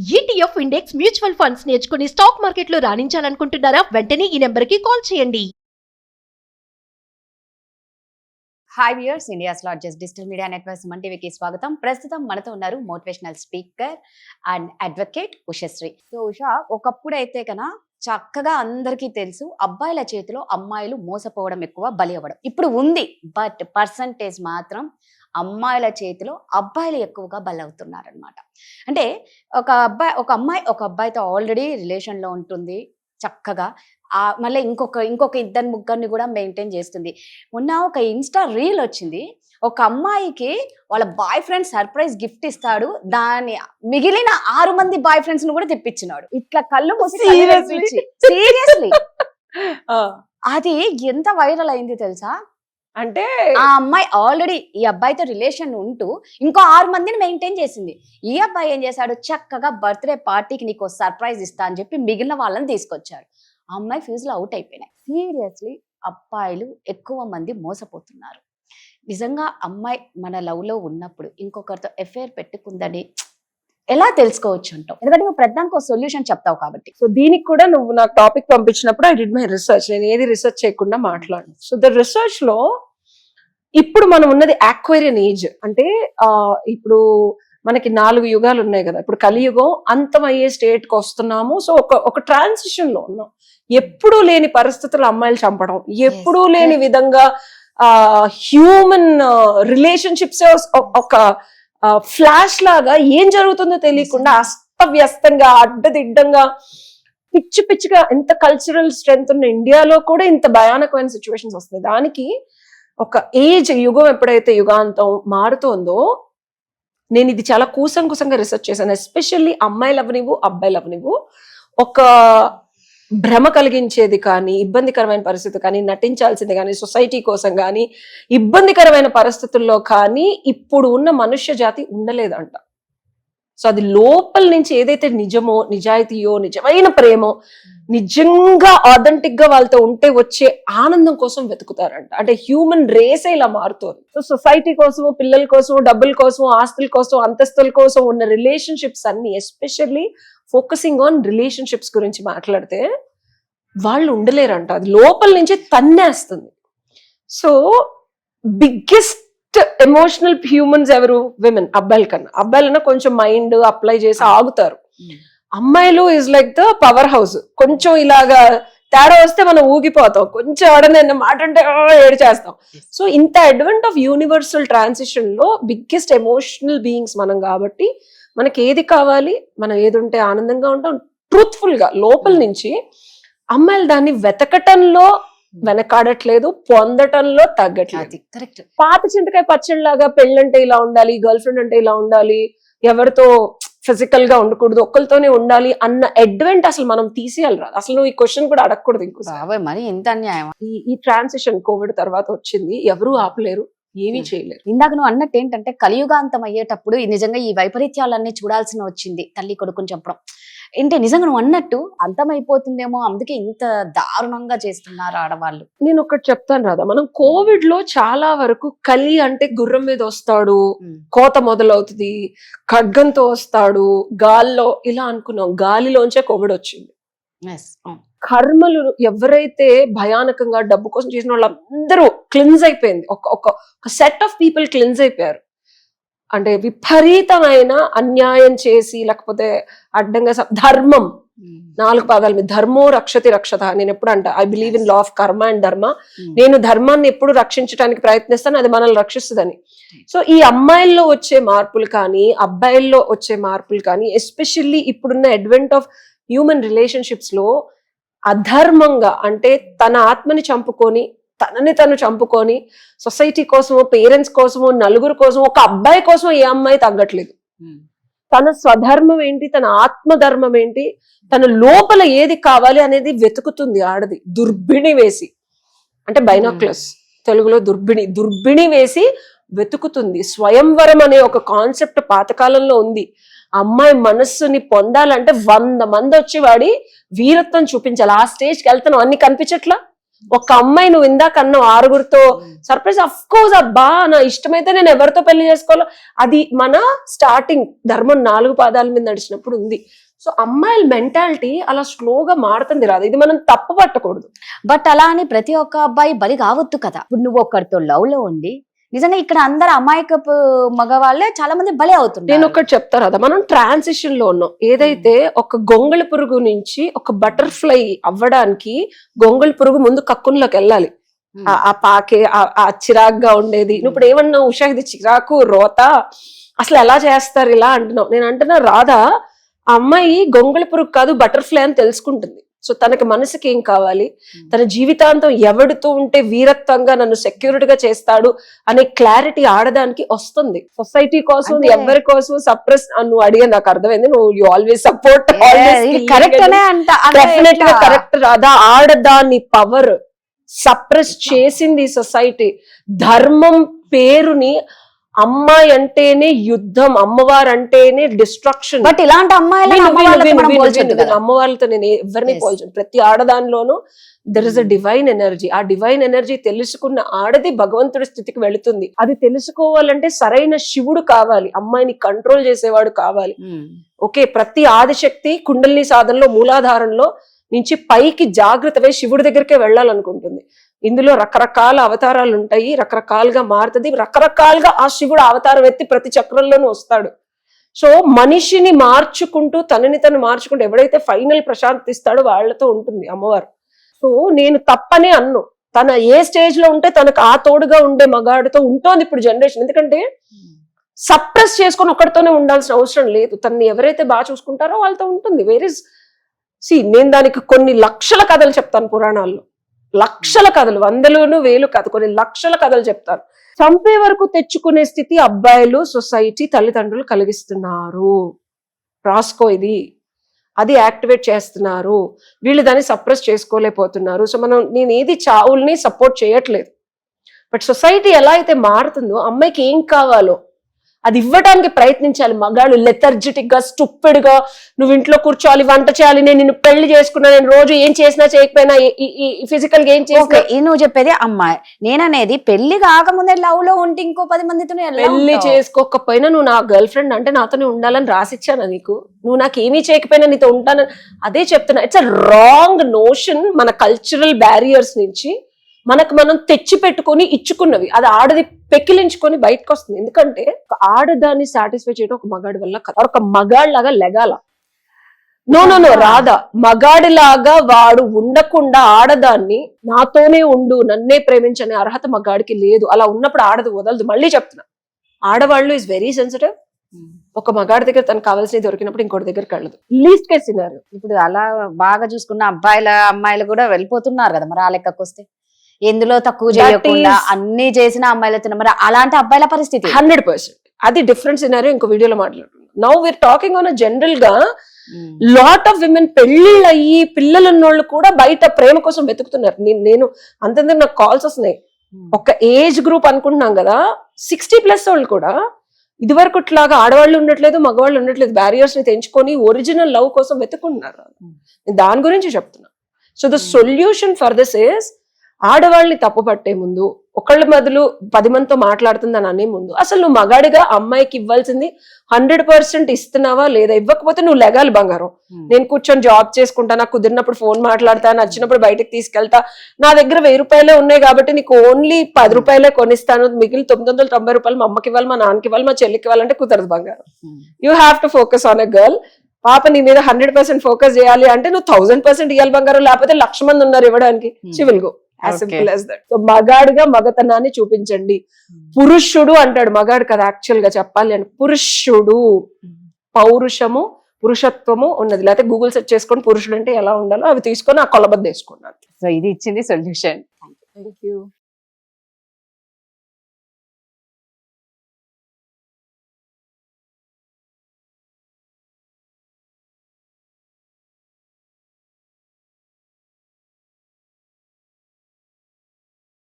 ETF index mutual funds నేర్చుకుని stock మార్కెట్లో రాణించాలనుకుంటున్నారా? వెంటనే ఈ నెంబర్కి కాల్ చేయండి. Hi viewers, India's largest digital media network Suman టీవీకి స్వాగతం. ప్రస్తుతం మనతో ఉన్నారు motivational speaker and advocate Ushasri. So Usha, ఒకప్పుడైతే కన్నా చక్కగా అందరికీ తెలుసు అబ్బాయిల చేతిలో అమ్మాయిలు మోసపోవడం ఎక్కువ, బలి అవ్వడం ఇప్పుడు ఉంది. బట్ పర్సంటేజ్ మాత్రం అమ్మాయిల చేతిలో అబ్బాయిలు ఎక్కువగా బలవుతున్నారు అనమాట. అంటే ఒక అబ్బాయితో ఆల్రెడీ రిలేషన్లో ఉంటుంది చక్కగా, మళ్ళీ ఇంకొక ఇద్దరు ముగ్గురిని కూడా మెయింటైన్ చేస్తుంది. మొన్న ఒక ఇన్స్టా రీల్ వచ్చింది, ఒక అమ్మాయికి వాళ్ళ బాయ్ ఫ్రెండ్ సర్ప్రైజ్ గిఫ్ట్ ఇస్తాడు, దాని మిగిలిన 6 మంది బాయ్ ఫ్రెండ్స్ ను కూడా తెప్పించినాడు. ఇట్లా కళ్ళు మూసి సీరియస్లీ అది ఎంత వైరల్ అయింది తెలుసా? అంటే ఆ అమ్మాయి ఆల్రెడీ ఈ అబ్బాయితో రిలేషన్ ఉంటూ ఇంకో 6 మందిని మెయింటైన్ చేసింది. ఈ అబ్బాయి ఏం చేశాడు, చక్కగా బర్త్డే పార్టీకి నీకు సర్ప్రైజ్ ఇస్తా అని చెప్పి మిగిలిన వాళ్ళని తీసుకొచ్చాడు. ఆ అమ్మాయి ఫ్యూజ్లో అవుట్ అయిపోయినాయి. సీరియస్లీ అబ్బాయిలు ఎక్కువ మంది మోసపోతున్నారు. నిజంగా అమ్మాయి మన లవ్ లో ఉన్నప్పుడు ఇంకొకరితో ఎఫ్ఐఆర్ పెట్టుకుందని ఎలా తెలుసుకోవచ్చు అంటావు? ఎందుకంటే నువ్వు ప్రధానికి సొల్యూషన్ చెప్తావు కాబట్టి. సో దీనికి కూడా నువ్వు నాకు టాపిక్ పంపించినప్పుడు ఐ డిడ్ మై రీసెర్చ్. నేను ఏది రీసెర్చ్ చేయకుండా మాట్లాడు. సో ద రీసెర్చ్ లో ఇప్పుడు మనం ఉన్నది ఆక్వేరియన్ ఏజ్. అంటే ఇప్పుడు మనకి 4 యుగాలు ఉన్నాయి కదా. ఇప్పుడు కలియుగం అంతమయ్యే స్టేట్ కి వస్తున్నాము. సో ఒక ట్రాన్సిషన్ లో ఉన్నాం. ఎప్పుడూ లేని పరిస్థితులు అమ్మాయిలు చంపడం, ఎప్పుడూ లేని విధంగా హ్యూమన్ రిలేషన్షిప్స్ ఒక ఫ్లాష్ లాగా ఏం జరుగుతుందో తెలియకుండా అస్తవ్యస్తంగా అడ్డదిడ్డంగా పిచ్చి పిచ్చిగా, ఎంత కల్చరల్ స్ట్రెంగ్త్ ఉన్న ఇండియాలో కూడా ఇంత భయానకమైన సిచ్యువేషన్స్ వస్తాయి. దానికి ఒక ఏజ్, యుగం ఎప్పుడైతే యుగాంతం మారుతోందో, నేను ఇది చాలా కూసంగా రీసెర్చ్ చేశాను. ఎస్పెషల్లీ అమ్మాయిలు అవనివ్వు అబ్బాయిలు అవనివ్వు, ఒక భ్రమ కలిగించేది కానీ, ఇబ్బందికరమైన పరిస్థితి కానీ, నటించాల్సింది కానీ, సొసైటీ కోసం కానీ, ఇబ్బందికరమైన పరిస్థితుల్లో కానీ ఇప్పుడు ఉన్న మనుష్య జాతి ఉండలేదంట. సో అది లోపల నుంచి ఏదైతే నిజమో, నిజాయితీయో, నిజమైన ప్రేమో, నిజంగా ఆథెంటిక్ గా వాళ్ళతో ఉంటే వచ్చే ఆనందం కోసం వెతుకుతారంట. అంటే హ్యూమన్ రేసే ఇలా మారుతుంది. సో సొసైటీ కోసము, పిల్లల కోసము, డబ్బుల కోసము, ఆస్తుల కోసం, అంతస్తుల కోసం ఉన్న రిలేషన్షిప్స్ అన్ని, ఎస్పెషల్లీ ఫోకసింగ్ ఆన్ రిలేషన్షిప్స్ గురించి మాట్లాడితే వాళ్ళు ఉండలేరంట. అది లోపల నుంచి తన్నేస్తుంది. సో బిగ్గెస్ట్ ఎమోషనల్ హ్యూమన్స్ ఎవరు? విమెన్. అబ్బాయిల కన్నా, అబ్బాయిలన్నా కొంచెం మైండ్ అప్లై చేసి ఆగుతారు. అమ్మాయిలు is like the power house. కొంచెం ఇలాగా తేడా వస్తే మనం ఊగిపోతాం, కొంచెం ఎవడన్నా మాట అంటే ఏడు చేస్తాం. సో ఇంత అడ్వెంట్ ఆఫ్ యూనివర్సల్ ట్రాన్సిషన్ లో బిగ్గెస్ట్ ఎమోషనల్ బీయింగ్స్ మనం కాబట్టి, మనకి ఏది కావాలి, మనం ఏది ఉంటే ఆనందంగా ఉంటాం, ట్రూత్ఫుల్ గా లోపల నుంచి. అమ్మాయిలు దాన్ని వెతకటంలో వెనకాడట్లేదు, పొందటంలో తగ్గట్లేదు. కరెక్ట్. పాత చింతకాయ పచ్చడిలాగా పెళ్ళంటే ఇలా ఉండాలి, గర్ల్ ఫ్రెండ్ అంటే ఇలా ఉండాలి, ఎవరితో ఫిజికల్ గా ఉండకూడదు, ఒక్కరితోనే ఉండాలి అన్న అడ్వెంట్ అసలు మనం తీసేయాలి. రాదు అసలు. నువ్వు ఈ క్వశ్చన్ కూడా అడగకూడదు. ఇంకోసారి మరి ఇంత అన్యాయం. ఈ ట్రాన్సిషన్ కోవిడ్ తర్వాత వచ్చింది, ఎవరు ఆపలేరు, ఏమీ చేయలేరు. ఇందాక నువ్వు అన్నట్టు ఏంటంటే, కలియుగాంతం అయ్యేటప్పుడు నిజంగా ఈ వైపరీత్యాలన్నీ చూడాల్సిన వచ్చింది. తల్లి కొడుకుని చెప్పడం ఏంటి, నిజంగా నువ్వు అన్నట్టు అంతమైపోతుందేమో, అందుకే ఇంత దారుణంగా చేస్తున్నారు ఆడవాళ్ళు. నేను ఒకటి చెప్తాను రాదా, మనం కోవిడ్ లో చాలా వరకు కలి అంటే గుర్రం మీద వస్తాడు, కోత మొదలవుతుంది, ఖడ్గంతో వస్తాడు, గాల్లో ఇలా అనుకున్నాం. గాలిలోంచే కోవిడ్ వచ్చింది. కర్మలు ఎవరైతే భయానకంగా డబ్బు కోసం చేసిన వాళ్ళందరూ క్లిన్స్ అయిపోయింది. ఒక సెట్ ఆఫ్ పీపుల్ క్లిన్స్ అయిపోయారు. అంటే విపరీతమైన అన్యాయం చేసి, లేకపోతే అడ్డంగా ధర్మం 4 పాదాల మీద, ధర్మో రక్షతి రక్షత. నేను ఎప్పుడు అంట, I believe in law of కర్మ అండ్ ధర్మ. నేను ధర్మాన్ని ఎప్పుడు రక్షించడానికి ప్రయత్నిస్తాను, అది మనల్ని రక్షిస్తుందని. సో ఈ అమ్మాయిల్లో వచ్చే మార్పులు కానీ, అబ్బాయిల్లో వచ్చే మార్పులు కానీ, ఎస్పెషల్లీ ఇప్పుడున్న అడ్వెంట్ ఆఫ్ హ్యూమన్ రిలేషన్షిప్స్ లో అధర్మంగా, అంటే తన ఆత్మని చంపుకొని, తనని తను చంపుకొని, సొసైటీ కోసమో, పేరెంట్స్ కోసమో, నలుగురు కోసమో, ఒక అబ్బాయి కోసం ఏ అమ్మాయి తగ్గట్లేదు. తన స్వధర్మం ఏంటి, తన ఆత్మధర్మం ఏంటి, తన లోపల ఏది కావాలి అనేది వెతుకుతుంది ఆడది. దుర్బిణి వేసి, అంటే బైనాక్యులర్స్ తెలుగులో దుర్బిణి వేసి వెతుకుతుంది. స్వయంవరం అనే ఒక కాన్సెప్ట్ పాతకాలంలో ఉంది. అమ్మాయి మనస్సుని పొందాలంటే 100 మంది వచ్చి వాడి వీరత్వం చూపించాలి. ఆ స్టేజ్కి వెళ్తాను, అన్ని కనిపించట్లా. ఒక అమ్మాయి నువ్వు ఇందాక అన్న 6గురితో సర్ప్రైజ్, అఫ్ కోర్స్ అబ్బా నా ఇష్టమైతే నేను ఎవరితో పెళ్లి చేసుకోవాలో, అది మన స్టార్టింగ్ ధర్మం 4 పాదాల మీద నడిచినప్పుడు ఉంది. సో అమ్మాయిల మెంటాలిటీ అలా స్లోగా మారుతుంది రాదు, ఇది మనం తప్పు పట్టకూడదు. బట్ అలా అని ప్రతి ఒక్క అబ్బాయి బలి కావద్దు కదా. ఇప్పుడు నువ్వు ఒక్కరితో లవ్ లో ఉండి నిజంగా ఇక్కడ అందరు అమాయకపు మగవాళ్ళే చాలా మంది బలి అవుతున్నారు. నేను ఒకటి చెప్తాను కదా, మనం ట్రాన్సిషన్ లో ఉన్నాం. ఏదైతే ఒక గొంగళి పురుగు నుంచి ఒక బటర్ఫ్లై అవ్వడానికి గొంగళి పురుగు ముందు కక్కుల్లోకి వెళ్ళాలి. ఆ పాకే ఆ చిరాగ్గా ఉండేది. నువ్వు ఇప్పుడు ఏమన్నా ఉషా ఇది చిరాకు రోత అసలు ఎలా చేస్తారు ఇలా అంటున్నావు. నేను అంటున్నా రాధా, ఆ అమ్మాయి గొంగళి పురుగు కాదు బటర్ఫ్లై అని తెలుసుకుంటుంది. సో తనకి మనసుకి ఏం కావాలి, తన జీవితాంతం ఎవడితో ఉంటే వీరత్వంగా నన్ను సెక్యూరిటీగా చేస్తాడు అనే క్లారిటీ ఆడదానికి వస్తుంది. సొసైటీ కోసం ఎవరి కోసం సప్రెస్ నువ్వు అడిగే నాకు అర్థమైంది. నువ్వు యు ఆల్వేస్ సపోర్ట్, డెఫినెట్ గా కరెక్ట్ రాదా. ఆడదాని పవర్ సప్రెస్ చేసింది సొసైటీ. ధర్మం పేరుని అమ్మాయి అంటేనే యుద్ధం, అమ్మవారు అంటేనే డిస్ట్రక్షన్. బట్ ఇలాంటి అమ్మవాళ్ళతో నేను ఎవరిని పోల్చను. ప్రతి ఆడదానిలోనూ there is a divine energy. ఆ డివైన్ ఎనర్జీ తెలుసుకున్న ఆడది భగవంతుడి స్థితికి వెళుతుంది. అది తెలుసుకోవాలంటే సరైన శివుడు కావాలి, అమ్మాయిని కంట్రోల్ చేసేవాడు కావాలి. ఓకే, ప్రతి ఆదిశక్తి కుండలిని సాధనలో మూలాధారంలో నుంచి పైకి జాగ్రత్తగా శివుడి దగ్గరికే వెళ్ళాలనుకుంటుంది. ఇందులో రకరకాల అవతారాలు ఉంటాయి, రకరకాలుగా మారుతుంది, రకరకాలుగా ఆ శివుడు అవతారం ఎత్తి ప్రతి చక్రంలోనూ వస్తాడు. సో మనిషిని మార్చుకుంటూ తనని తను మార్చుకుంటూ ఎవడైతే ఫైనల్ ప్రశాంతి ఇస్తాడో వాళ్ళతో ఉంటుంది అమ్మవారు. సో నేను తప్పనే అన్ను, తన ఏ స్టేజ్ లో ఉంటే తనకు ఆ తోడుగా ఉండే మగాడితో ఉంటుంది ఇప్పుడు జనరేషన్. ఎందుకంటే సప్రెస్ చేసుకొని ఒక్కడితోనే ఉండాల్సిన అవసరం లేదు. తనని ఎవరైతే బాగా చూసుకుంటారో వాళ్ళతో ఉంటుంది. వేరేస్ నేను దానికి కొన్ని లక్షల కథలు చెప్తాను పురాణాల్లో, లక్షల కథలు, 100,000 1,000 కథ, కొన్ని లక్షల కథలు చెప్తారు. చంపే వరకు తెచ్చుకునే స్థితి అబ్బాయిలు, సొసైటీ, తల్లిదండ్రులు కలిగిస్తున్నారు. రాసుకో ఇది, అది యాక్టివేట్ చేస్తున్నారు. వీళ్ళు దాన్ని సప్రెస్ చేసుకోలేకపోతున్నారు. సో నేను ఏది చావుల్ని సపోర్ట్ చేయట్లేదు. బట్ సొసైటీ ఎలా అయితే మారుతుందో అమ్మాయికి ఏం కావాలో అది ఇవ్వడానికి ప్రయత్నించాలి. మగాళ్ళు లెథర్జిటిక్ గా స్టూపిడ్ గా నువ్వు ఇంట్లో కూర్చోవాలి, వంట చేయాలి, నేను నిన్ను పెళ్లి చేసుకున్నా, నేను రోజు ఏం చేసినా చేయకపోయినా ఫిజికల్ గా ఏం చేసినా. నువ్వు చెప్పేది అమ్మాయి, నేననేది పెళ్లి కాకముందే లవ్ లో ఉంటే ఇంకో 10 మందితో పెళ్లి చేసుకోకపోయినా నువ్వు నా గర్ల్ ఫ్రెండ్ అంటే నాతోనే ఉండాలని రాసిచ్చాను నీకు. నువ్వు నాకు ఏమీ చేయకపోయినా నీతో ఉంటానని అదే చెప్తున్నా. It's a wrong notion. మన కల్చరల్ బ్యారియర్స్ నుంచి మనకు మనం తెచ్చి పెట్టుకొని ఇచ్చుకున్నవి, అది ఆడది పెకిలించుకొని బయటకు వస్తుంది. ఎందుకంటే ఒక ఆడదాన్ని సాటిస్ఫై చేయడం ఒక మగాడి వల్ల కాదు, ఒక మగాడిలాగా లెగాల. నో రాధా, మగాడిలాగా వాడు ఉండకుండా ఆడదాన్ని నాతోనే ఉండు, నన్నే ప్రేమించనే అర్హత మగాడికి లేదు. అలా ఉన్నప్పుడు ఆడది వదలదు. మళ్ళీ చెప్తున్నా, ఆడవాళ్ళు ఈజ్ వెరీ సెన్సిటివ్. ఒక మగాడి దగ్గర తనకు కావాల్సినవి దొరికినప్పుడు ఇంకోటి దగ్గరికి వెళ్ళదు. Least case scenario. ఇప్పుడు అలా బాగా చూసుకున్న అమ్మాయిలు కూడా వెళ్ళిపోతున్నారు కదా, మరి ఆ లెక్కకు వస్తే ఎందులో తక్కువ చేయకుండా అన్ని చేసిన అమ్మాయిలతో, మరి అలాంటి అబ్బాయిల పరిస్థితి 100%. అది డిఫరెంట్ సినారియో, ఇంకో వీడియోలో మాట్లాడుతున్నాం. Now we're talking on general గా లాట్ ఆఫ్ విమెన్ పెళ్లిళ్ళు అయ్యి పిల్లలు ఉన్నోళ్ళు కూడా బయట ప్రేమ కోసం వెతుకుతున్నారు. నేను అంతంత నాకు కాల్స్ వస్తున్నాయి. ఒక ఏజ్ గ్రూప్ అనుకుంటున్నాం కదా, 60+ వాళ్ళు కూడా ఇదివరకు ఇట్లాగా ఆడవాళ్ళు ఉండట్లేదు, మగవాళ్ళు ఉండట్లేదు, బ్యారియర్స్ ని తెంచుకొని ఒరిజినల్ లవ్ కోసం వెతుకుంటున్నారు. దాని గురించి చెప్తున్నా. So the solution for this is, ఆడవాళ్ళని తప్పు పట్టే ముందు, ఒకళ్ళ బదులు 10 మందితో మాట్లాడుతుందని అనే ముందు, అసలు నువ్వు మగాడిగా అమ్మాయికి ఇవ్వాల్సింది 100% ఇస్తున్నావా లేదా? ఇవ్వకపోతే నువ్వు లెగాలి బంగారం. నేను కూర్చొని జాబ్ చేసుకుంటా, నాకు కుదిరినప్పుడు ఫోన్ మాట్లాడతా, నచ్చినప్పుడు బయటకు తీసుకెళ్తా, నా దగ్గర 1000 రూపాయలే ఉన్నాయి కాబట్టి నీకు ఓన్లీ 10 రూపాయలే కొనిస్తాను, మిగిలిన 990 రూపాయలు మా అమ్మకి ఇవ్వాలి, మా నాన్నకి ఇవ్వాలి, మా చెల్లికి ఇవ్వాలంటే కుదరదు బంగారం. You have to focus on a girl. పాప నీ మీద 100% ఫోకస్ చేయాలి అంటే నువ్వు 1000% ఇవ్వాలి బంగారం, లేకపోతే 1,00,000 మంది ఉన్నారు ఇవ్వడానికి. She will go. As simple as that. So మగాడిగా మగతనాన్ని చూపించండి. పురుషుడు అంటాడు, మగాడు కదా యాక్చువల్ గా చెప్పాలి అంటే. పురుషుడు పౌరుషము, పురుషత్వము ఉన్నది. లేకపోతే గూగుల్ సెర్చ్ చేసుకొని పురుషుడు అంటే ఎలా ఉండాలో అవి తీసుకొని ఆ కొలబద్ద వేసుకున్నాను. సో ఇది ఇచ్చింది సొల్యూషన్. Thank you.